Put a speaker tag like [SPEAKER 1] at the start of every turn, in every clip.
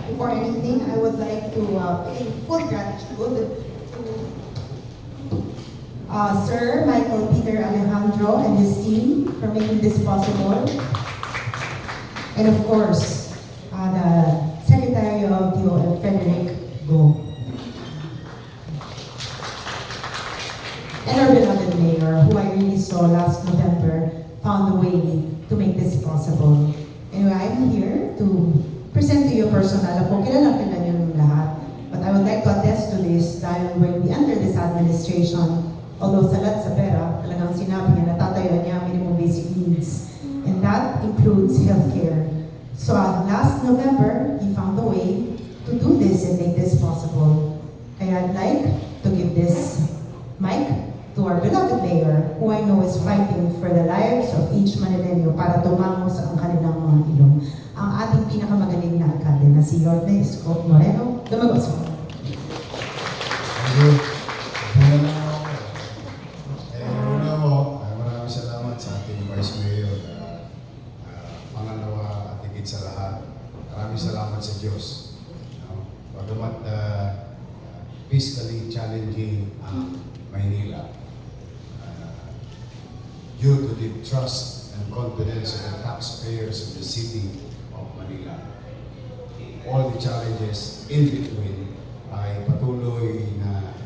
[SPEAKER 1] Before anything, I would like to pay full gratitude to Sir Michael Peter Alejandro and his team for making this possible. And of course, the Secretary of DOF, Frederick Go. And our beloved Mayor, who I really saw last November, found a way to make this possible. Anyway, I'm here to present to you personal. Alam ko, kilala niyo ng lahat. But I would like to attest to this dahil when we entered this administration, although salat sa pera, talagang sinabi niya, natatayo niya minimum basic needs. And that includes healthcare. So last November, he found a way to do this and make this possible. Kaya I'd like to give this mic to our beloved Mayor, who I know is fighting for the lives of each Manileño para tumango sa ang kanilang mga ilong. Ang ating pinakamagaling na alkalde na si Yorme Isko Moreno Dumagoso.
[SPEAKER 2] Thank you. Una ko, maraming salamat sa ating Vice Mayor. Pangalawa at higit sa lahat, maraming salamat sa Diyos. Pagamat fiscally challenging ang Maynila, due to the trust and confidence of the taxpayers of the city of Manila. All the challenges in between ay patuloy na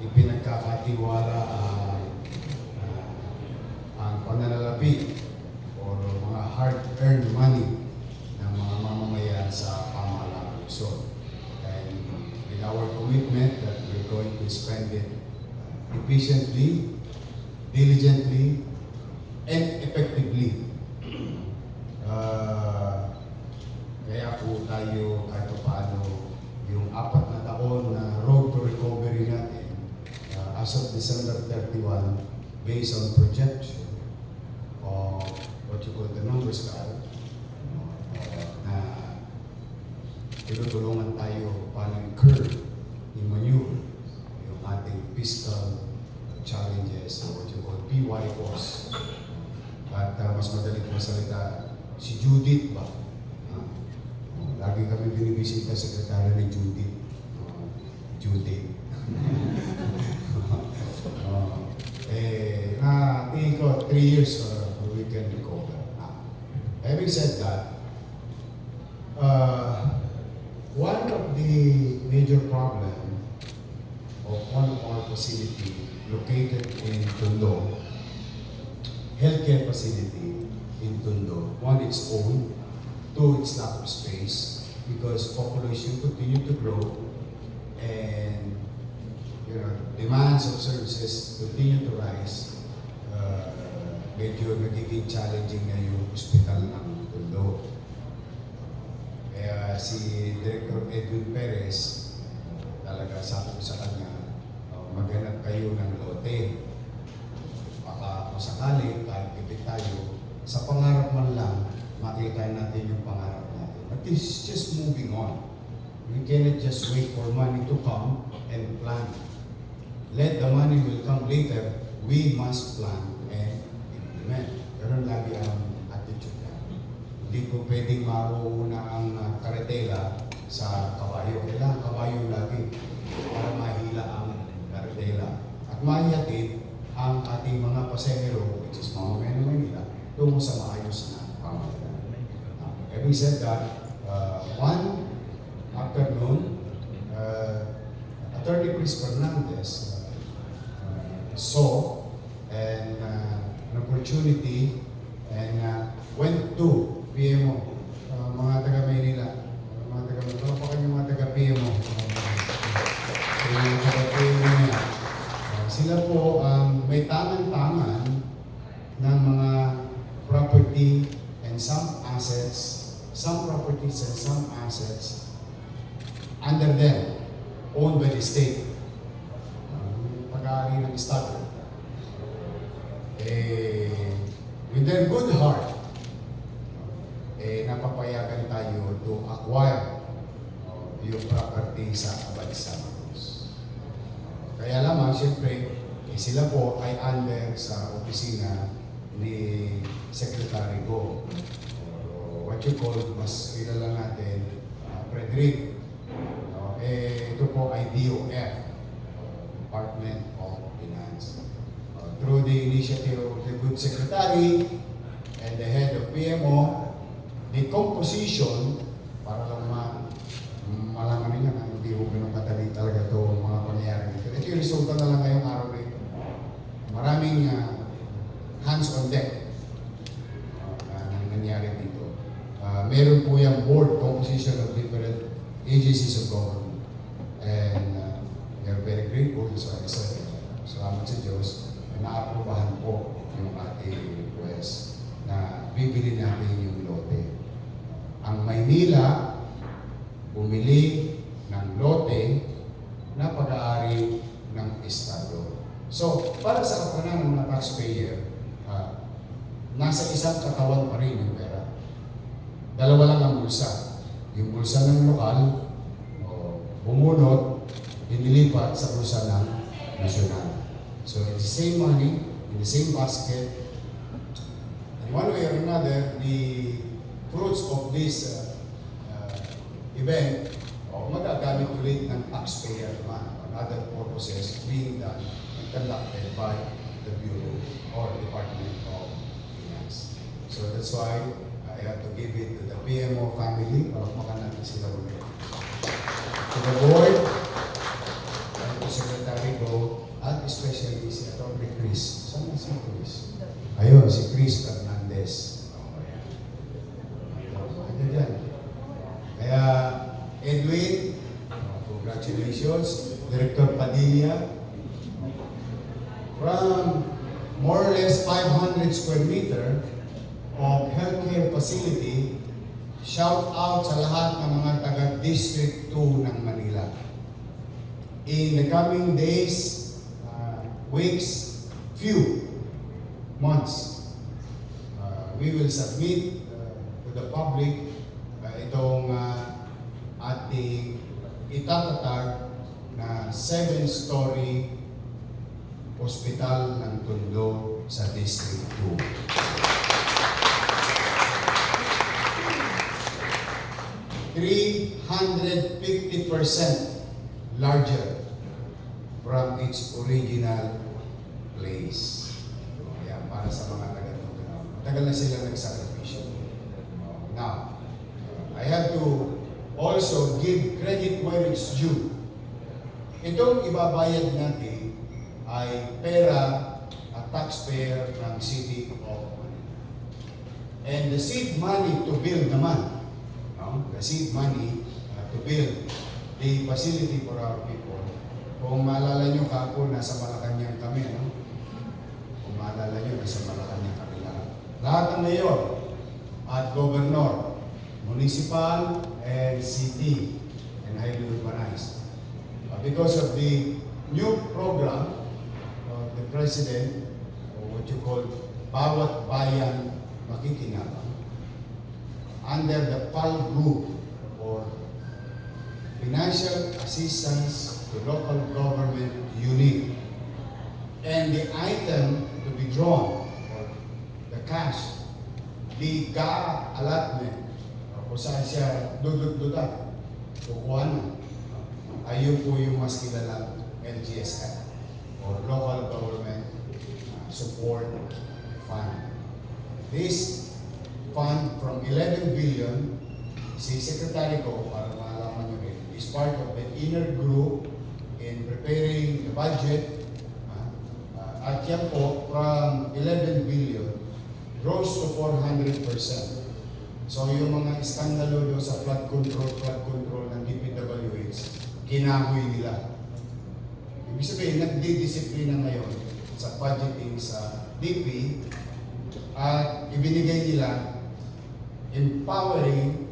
[SPEAKER 2] ipinagkakatiwala ang pananalapi o mga hard-earned money ng mga mamamayan sa pamahalaan ng Luzon. And with our commitment that we're going to spend it efficiently, diligently, and effectively. Kaya po tayo kahit paano yung 4 na taon na road to recovery natin as of December 31 based on projection of what you call the numbers card na tinutulungan tayo paano curve, i-maneuver yung ating fiscal challenges or what you call PY costs. At mas madaling masalita, si Judith ba? Lagi kami binibisita sa sekretary ni Judith. Judith. Tingin ko 3 years we can recover. Having said that, one of the major problem of one of our facility located in Tondo, healthcare facility in Tondo. One, its own. Two, its lack of space because population continue to grow and demands of services continue to rise. Medyo nagiging challenging na yung hospital ng Tondo. Kaya si Director Edwin Perez, talaga sabi ko sa kanya, maghanap kayo ng lote. Baka kung sakali, kahit pipit tayo, sa pangarap man lang, makita natin yung pangarap natin. But this is just moving on. We cannot just wait for money to come and plan. Let the money will come later. We must plan and implement. Pero lagi ang attitude na. Hindi po pwedeng mauna ang karetela sa kabayo. Kailangan kabayo lagi para mahila ang karetela. At mahihatid ang ating mga pasahero, which is mamamayan ng Manila, tungo sa maayos na pamahalaan. Having said that, one afternoon, Attorney Chris Fernandez saw an opportunity and went to PMO, mga taga-Maynila, mga taga-Maynila, mga taga-PMO. Sila po ang may tangan-tangan ng mga property and some assets, some properties and some assets under them, owned by the state. Pag-aari ng Estado. With their good heart, napapayagan tayo to acquire yung property sa Abad Santos. Kaya lamang, siyempre, sila po ay under sa opisina ni Secretary Go. What you call, mas kilala natin, Frederick grid. Ito po ay DOF, Department of Finance. Through the initiative of the Good Secretary and the head of PMO, the composition, para lang malaman ninyo na hindi ko ganun kadali talaga ito mga pangyayari dito. Ito yung resulta na lang ngayong araw rito. Maraming hands on deck na nangyari dito. Meron po yung board composition of different agencies of government. And we are very grateful. So I said, salamat sa Diyos na naaprobahan po yung ating request na bibili natin yung lote. Ang Maynila bumili ng lote na pag-aari ng Estado. So, para sa kapakanan ng mga taxpayer, nasa isang katawan pa rin yung pera. Dalawa lang ang bulsa. Yung bulsa ng lokal, bumunot, inilipat sa bulsa ng nasyonal. So, it's the same money, in the same basket. And one way or another, the fruits of this event, magagamit ulit ng taxpayer naman on other purposes being done and conducted by the Bureau or Department of Finance. So that's why I have to give it to the PMO family. Palakpakan natin sila ulit. To the board, and to Secretary Go, at especially si Atty. Chris. Saan na si Chris? Ayun, si Chris Fernandez. Ayun dyan. Kaya, Edwin, congratulations. Director Padilla, from more or less 500 square meter of healthcare facility, shout out sa lahat ng mga taga District 2 ng Manila. In the coming days, weeks, few months, we will submit to the public itong ating itatatag na 7-story hospital ng Tondo sa District 2. 350% larger from its original place. Ayan, para sa mga taga-Tondo. Tagal na sila nagsakripisyo. Now, I have to also give credit where it's due. Itong ibabayad natin ay pera at taxpayer ng City of Manila. And the seed money to build naman, the seed money to build the facility for our people. Kung maalala nyo kako, nasa Malacanang kami, Kung maalala nyo, nasa Malacanang kami lahat. Lahat ng mayor at governor, municipal and city, and highly urbanized. Because of the new program of the President, or what you call Bawat Bayan Makikinabang, under the PAL group, or Financial Assistance to Local Government Unit, and the item to be drawn, or the cash, the GA allotment, kung saan siya dudut-dutat, kukuha na. Ayun po yung mas kilalang LGSF, or Local Government Support Fund. This fund from 11 billion, si Secretary ko, para malaman nyo rin, is part of the inner group in preparing the budget. At yan po, from 11 billion, rose to 400%. So yung mga iskandalo doon sa flood control ng DPWH, kinahoy nila. Ibig sabihin, nagdidisiplina ngayon sa budgeting sa DP at ibinigay nila empowering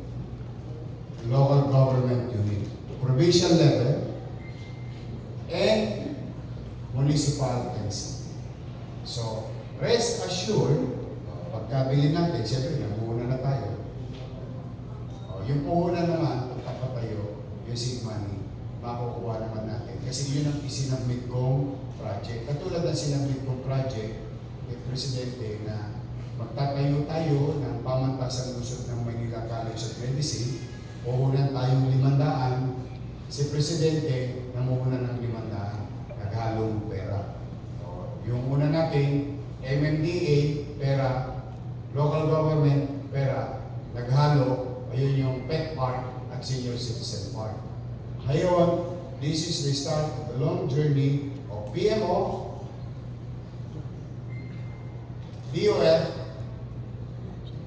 [SPEAKER 2] local government unit, provincial level, and municipal and city. So, rest assured, pagkabili natin, siyempre, namuuna na tayo. Yung puhunan naman, pagkapatayo, yung seed money, makukuha naman natin. Kasi yun ang isinabmit kong project. Katulad ng sinabmit kong project, kay Presidente, na magtatayo tayo ng pamantasan lusot ng Manila College of Medicine puhunan tayong 500, si Presidente namuna ng 500, naghalong pera. So, yung una natin, MMDA, pera, local government, pera, naghalo, ayun yung pet park at senior citizen park. Ngayon, this is the start of the long journey of PMO, DOF,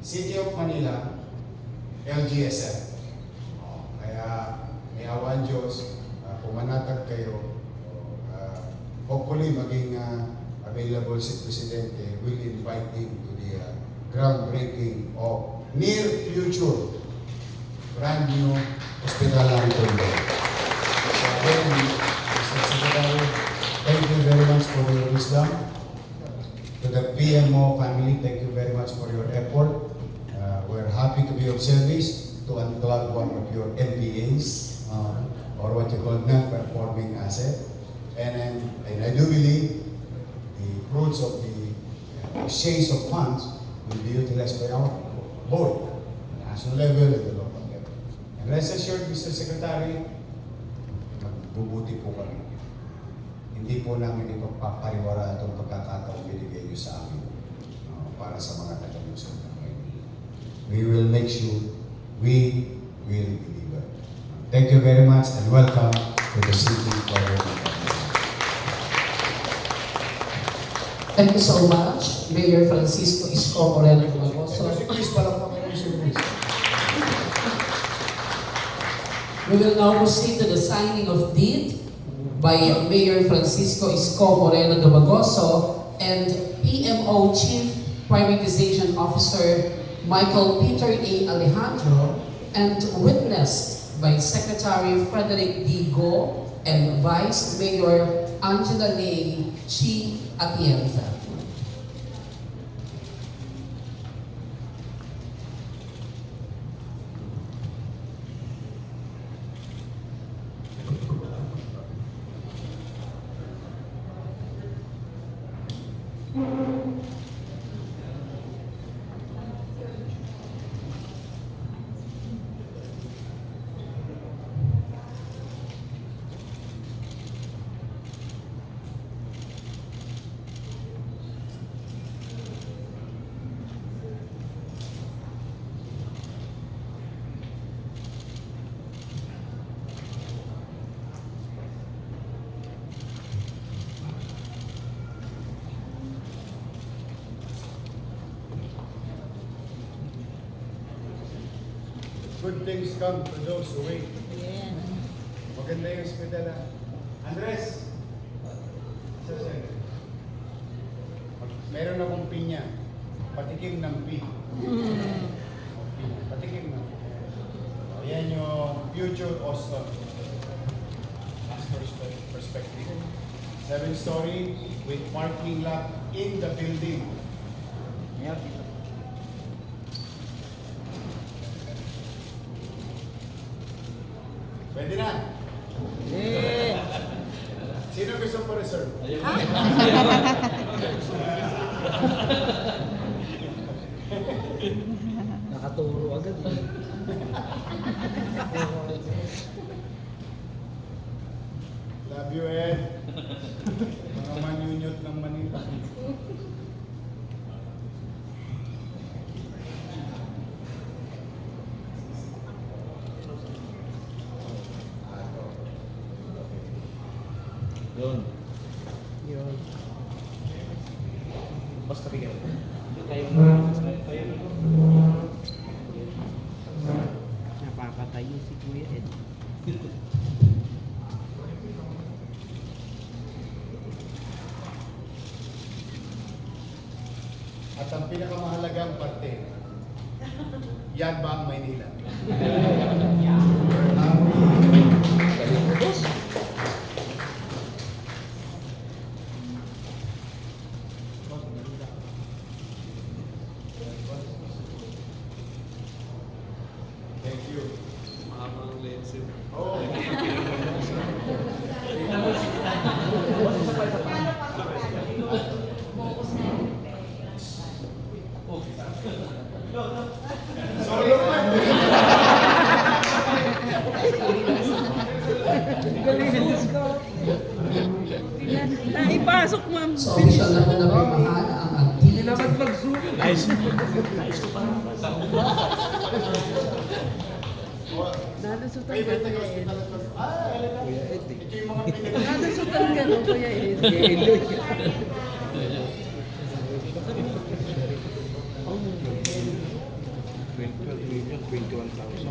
[SPEAKER 2] City of Manila, LGSF. Kaya may awan Diyos, pumanatag kayo. Hopefully maging available si Presidente. Will invite him to the groundbreaking of near future brand new hospital ang Tondo. So again, Mr. Secretary, thank you very much for your wisdom. To the PMO family, thank you very much for your effort. We're happy to be of service to unclog one of your NPAs, or what you call non-performing asset. And I do believe the fruits of the exchange of funds will be utilized by our board, the national level and the local level. And rest assured, Mr. Secretary, magbubuti po kami. Hindi po namin ipagpapariwara itong pagkakataong binigay niyo sa amin para sa mga taga-Luzon ng Maynila. We will make sure we will deliver. Thank you very much and welcome to the city of
[SPEAKER 3] Thank you so much, Mayor Francisco Isko Moreno Dumagoso.
[SPEAKER 2] Please, pala po kayo, Sir Chris.
[SPEAKER 3] We will now proceed to the signing of deed by Mayor Francisco Isko Moreno Dumagoso and PMO Chief Privatization Officer Michael Peter A. Alejandro, and witnessed by Secretary Frederick D. Go and Vice Mayor Angela Lei Chi Atienza.
[SPEAKER 2] Good things come to those who wait. Maganda yung hospital. Andres! Sir. Meron akong pinya. Patikim ng pi. Patikim ng pi. Ayan yung future Austin. As perspective. 7-story with parking lot in the building. Pwede na? Sino gusto po reserve?
[SPEAKER 4] Nakaturo agad.
[SPEAKER 2] Love you, Ed. Mga manyunyot ng Manila.
[SPEAKER 4] Yun. Yun. Basta bigyan. Tayo napapatayo si Kuya Ed.
[SPEAKER 2] At ang pinakamahalagang parte, yan ba ang Maynila? Thank you.
[SPEAKER 4] Mahabang lensin.
[SPEAKER 2] Oh. Solo man.
[SPEAKER 3] So, official na po na pirmahan ang deed.
[SPEAKER 4] mag-zoom. Nice.
[SPEAKER 5] Nalusutan ka no, Kuya Ed.
[SPEAKER 2] Ito yung mga
[SPEAKER 5] Nalusutan ka no, Kuya Ed.
[SPEAKER 4] Million, 21,000.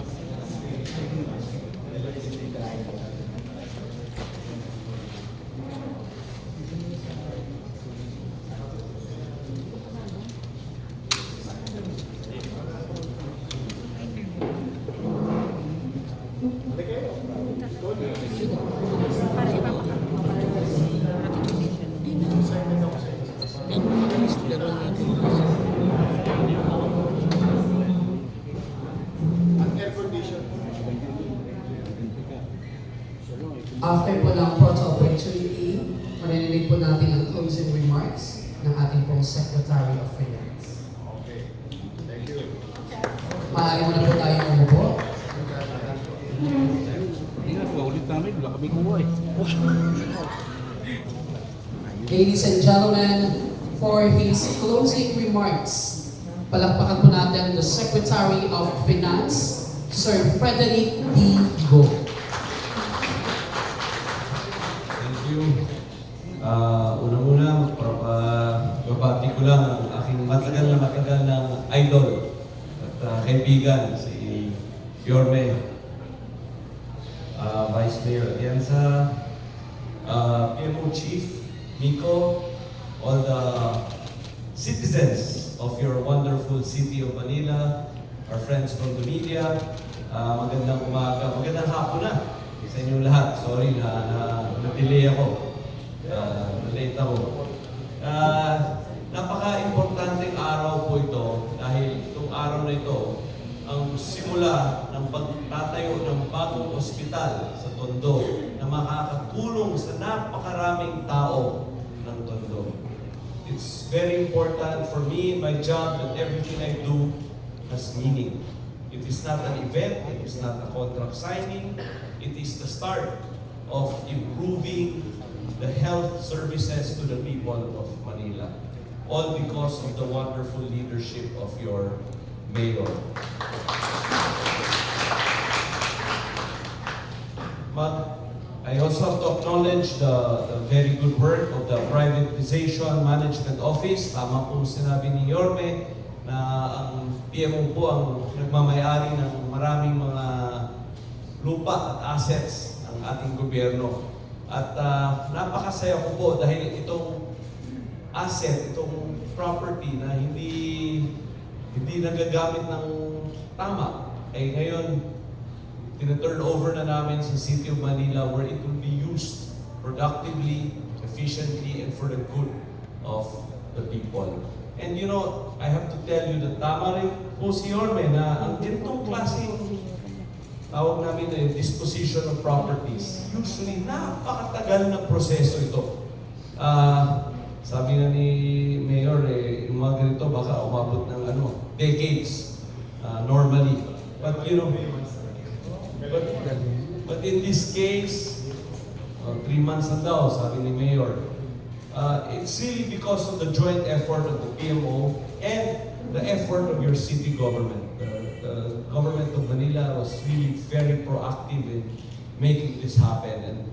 [SPEAKER 5] Para ipapakita mo para sa recognition.
[SPEAKER 2] air condition.
[SPEAKER 3] After po ng photo opportunity, marinig po natin ang closing remarks ng ating pong Secretary of Finance.
[SPEAKER 2] Okay. Thank you.
[SPEAKER 3] Maaari mo na po tayong umupo.
[SPEAKER 4] Hindi nga, ulit namin. Wala kami kuha eh.
[SPEAKER 3] Ladies and gentlemen, for his closing remarks, palakpakan po natin the Secretary of Finance, Sir Frederick D. Go.
[SPEAKER 6] Thank you. Una-muna, babati ko lang ang aking matagal ng idol at kaibigan, si Yorme, Vice Mayor Atienza, PMO Chief, Miko, all the citizens of your wonderful city of Manila, our friends from the media, magandang umaga, magandang hapon na sa inyong lahat. Sorry na-delay ako. Late ako. Napaka-importanteng araw po ito dahil itong araw na ito ang simula ng pagtatayo ng bagong ospital sa Tondo na makakatulong sa napakaraming tao ng Tondo. It's very important for me in my job that everything I do has meaning. It is not an event, it is not a contract signing, it is the start of improving the health services to the people of Manila. All because of the wonderful leadership of your mayor. I also have to acknowledge the very good work of the Privatization Management Office. Tama po sinabi ni Yorme na ang PMO po ang nagmamayari ng maraming mga lupa at assets ng ating gobyerno. At napakasaya ko po dahil itong asset, itong property na hindi nagagamit ng tama, ay ngayon tina-turn over na namin sa City of Manila where it will be used productively, efficiently, and for the good of the people. And you know, I have to tell you that tama rin po si Yorme na ang ganitong klaseng tawag namin na disposition of properties, usually napakatagal na proseso ito. Sabi nga ni Mayor, yung mga ganito baka umabot ng decades normally. But you know, but in this case, 3 months na daw, sabi ni Mayor. It's really because of the joint effort of the PMO and the effort of your city government. The government of Manila was really very proactive in making this happen, and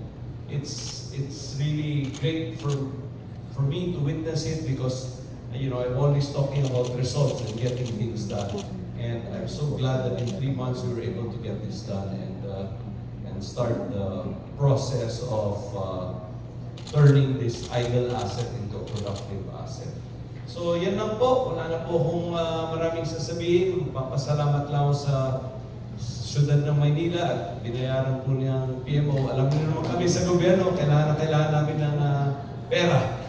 [SPEAKER 6] it's really great for me to witness it because I'm always talking about results and getting things done. And I'm so glad that in 3 months we were able to get this done and start the process of turning this idle asset into a productive asset. So yan lang po, wala na po akong maraming sasabihin. Papasalamat lang ako sa syudad ng Maynila at binayaran po niyang PMO. Alam niyo naman kami sa gobyerno, kailangan namin ng pera.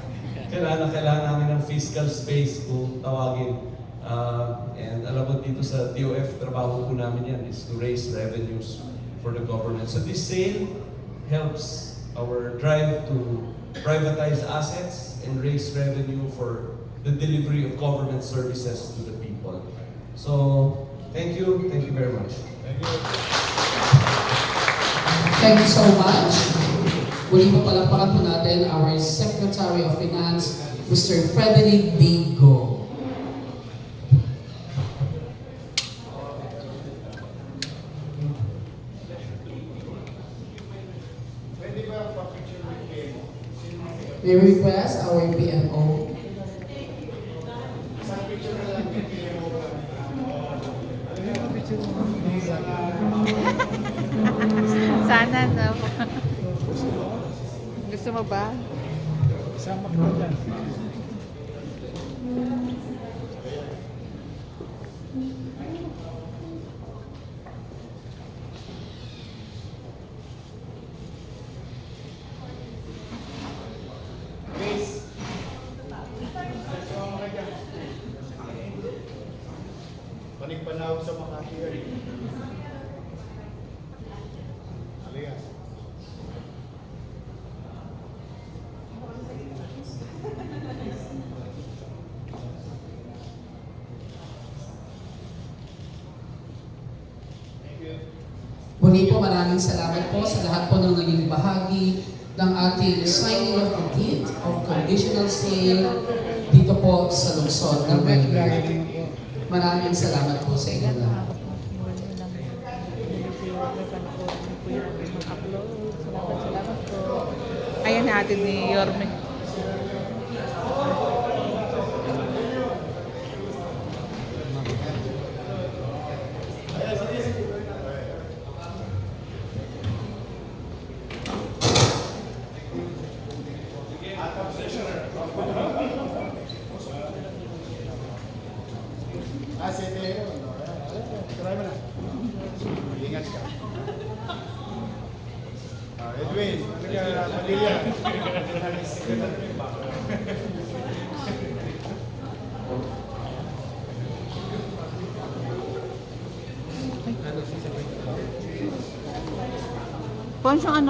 [SPEAKER 6] Kailangan namin ng fiscal space kung tawagin. And alam mo dito sa DOF, trabaho po namin yan is to raise revenues for the government. So this sale helps our drive to privatize assets and raise revenue for the delivery of government services to the people. So, thank you very much.
[SPEAKER 2] Thank you.
[SPEAKER 3] Thank you so much. Muli po palakpakan po natin our Secretary of Finance, Mr. Frederick D. Go. We request our PMO.
[SPEAKER 5] Sana na. Gusto mo ba?
[SPEAKER 4] Isama kita dyan.
[SPEAKER 2] Panig-panawag sa Makati rin. Alias.
[SPEAKER 3] Muli po maraming salamat po sa lahat po ng naging bahagi ng ating signing of the deed of conditional sale dito po sa lungsod ng Maynila. Maraming salamat po sa inyo lahat.
[SPEAKER 5] Salamat po. Ayan natin ni Yorme.
[SPEAKER 2] Try mo na. Ingat ka. Edwin, Padilla.
[SPEAKER 5] Ponso, ano